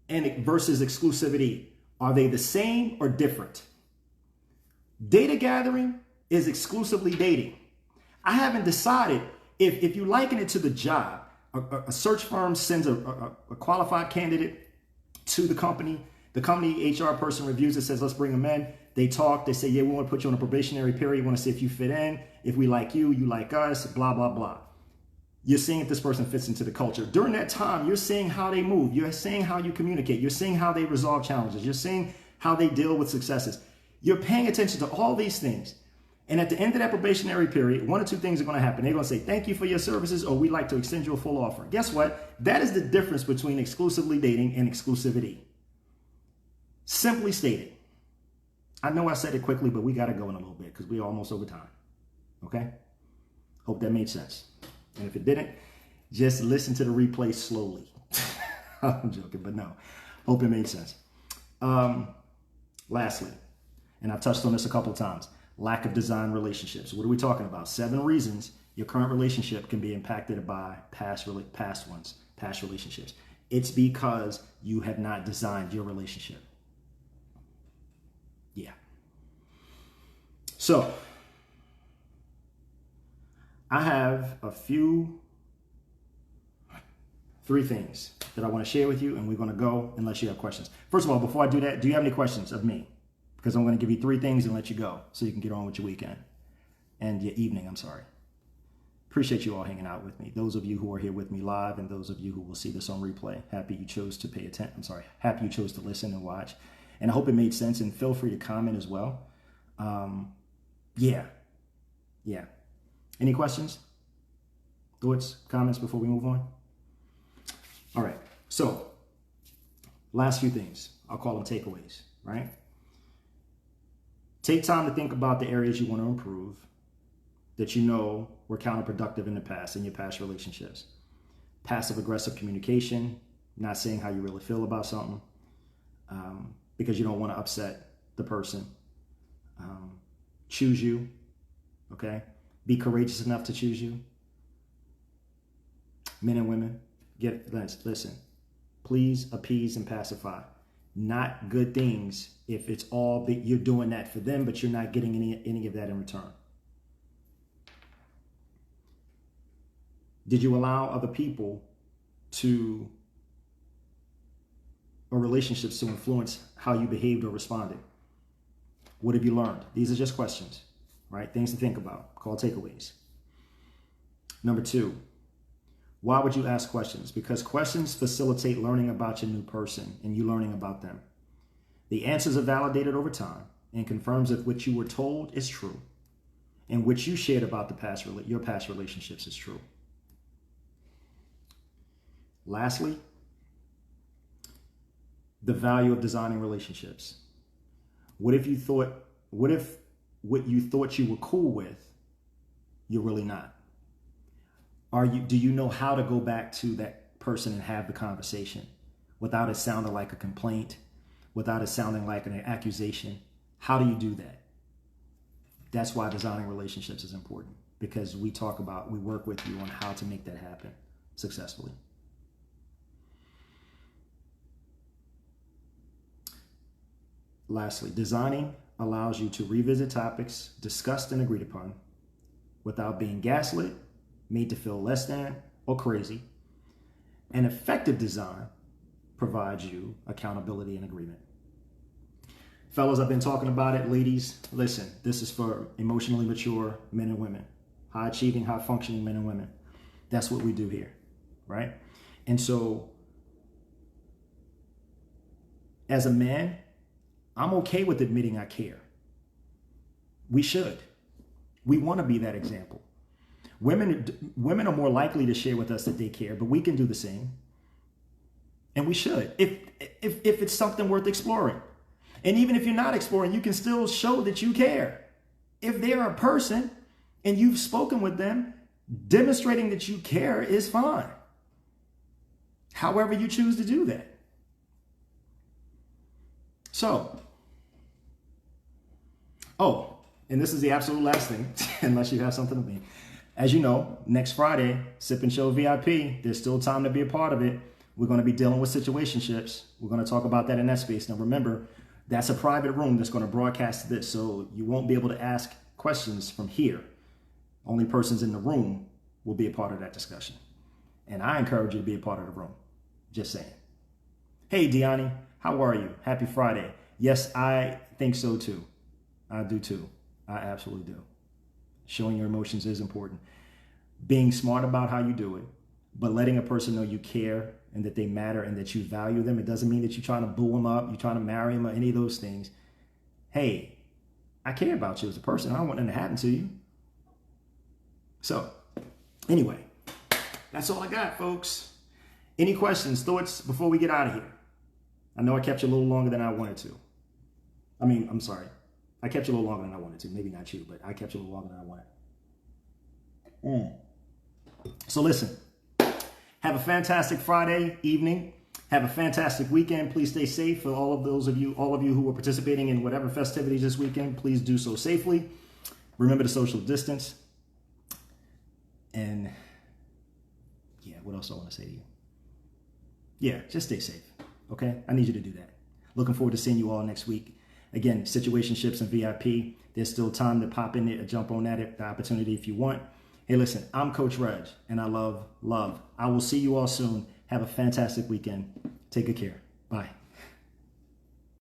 and versus exclusivity. Are they the same or different? Data gathering is exclusively dating. I haven't decided if you liken it to the job, a search firm sends a qualified candidate to the company HR person reviews it, says, let's bring them in. They talk, they say, yeah, we want to put you on a probationary period. We want to see if you fit in. If we like you, you like us, blah, blah, blah. You're seeing if this person fits into the culture. During that time, you're seeing how they move. You're seeing how you communicate. You're seeing how they resolve challenges. You're seeing how they deal with successes. You're paying attention to all these things. And at the end of that probationary period, one or two things are going to happen. They're going to say, thank you for your services, or we'd like to extend you a full offer. Guess what? That is the difference between exclusively dating and exclusivity. Simply stated. I know I said it quickly, but we got to go in a little bit because we're almost over time. Okay? Hope that made sense. And if it didn't, just listen to the replay slowly. I'm joking, but no. Hope it made sense. Lastly, and I've touched on this a couple of times, lack of design relationships. What are we talking about? 7 reasons your current relationship can be impacted by past relationships. It's because you have not designed your relationship. Yeah. So, I have 3 things that I want to share with you, and we're going to go unless you have questions. First of all, before I do that, do you have any questions of me? Because I'm going to give you 3 things and let you go so you can get on with your weekend and your evening. I'm sorry. Appreciate you all hanging out with me. Those of you who are here with me live and those of you who will see this on replay. Happy you chose to pay attention. Happy you chose to listen and watch. And I hope it made sense, and feel free to comment as well. Yeah. Any questions? Thoughts, comments before we move on? All right. So, last few things. I'll call them takeaways, right? Take time to think about the areas you want to improve that you know were counterproductive in the past, in your past relationships. Passive-aggressive communication, not saying how you really feel about something because you don't want to upset the person. Choose you, okay? Be courageous enough to choose you. Men and women, listen. Please appease and pacify. Not good things if it's all that you're doing that for them, but you're not getting any of that in return. Did you allow other people or relationships to influence how you behaved or responded? What have you learned? These are just questions, right? Things to think about, called takeaways. Number 2, why would you ask questions? Because questions facilitate learning about your new person and you learning about them. The answers are validated over time and confirms if what you were told is true and what you shared about your past relationships is true. Lastly, the value of designing relationships. What if what you thought you were cool with, you're really not? Do you know how to go back to that person and have the conversation without it sounding like a complaint, without it sounding like an accusation? How do you do that? That's why designing relationships is important, because we work with you on how to make that happen successfully. Lastly, designing allows you to revisit topics discussed and agreed upon without being gaslit, made to feel less than or crazy. An effective design provides you accountability and agreement. Fellas, I've been talking about it. Ladies, listen, this is for emotionally mature men and women, high achieving, high functioning men and women. That's what we do here, right? And so as a man, I'm okay with admitting I care. We should. We want to be that example. Women are more likely to share with us that they care, but we can do the same. And we should, if it's something worth exploring. And even if you're not exploring, you can still show that you care. If they're a person and you've spoken with them, demonstrating that you care is fine. However you choose to do that. So, and this is the absolute last thing, unless you have something to mean. As you know, next Friday, Sip and Show VIP, there's still time to be a part of it. We're going to be dealing with situationships. We're going to talk about that in that space. Now, remember, that's a private room that's going to broadcast this, so you won't be able to ask questions from here. Only persons in the room will be a part of that discussion. And I encourage you to be a part of the room. Just saying. Hey, Deani, how are you? Happy Friday. Yes, I think so too. I do too. I absolutely do. Showing your emotions is important. Being smart about how you do it, but letting a person know you care and that they matter and that you value them. It doesn't mean that you're trying to boo them up, you're trying to marry them or any of those things. Hey, I care about you as a person. I don't want nothing to happen to you. So, anyway, that's all I got, folks. Any questions, thoughts before we get out of here? I know I kept you a little longer than I wanted to. I'm sorry. I kept you a little longer than I wanted to. Maybe not you, but I kept you a little longer than I wanted. So listen, have a fantastic Friday evening. Have a fantastic weekend. Please stay safe. For all of you who are participating in whatever festivities this weekend, please do so safely. Remember to social distance. And yeah, what else I want to say to you? Yeah, just stay safe. Okay? I need you to do that. Looking forward to seeing you all next week. Again, situationships and VIP. There's still time to pop in there or jump on that opportunity if you want. Hey, listen, I'm Coach Reg, and I love. I will see you all soon. Have a fantastic weekend. Take good care. Bye.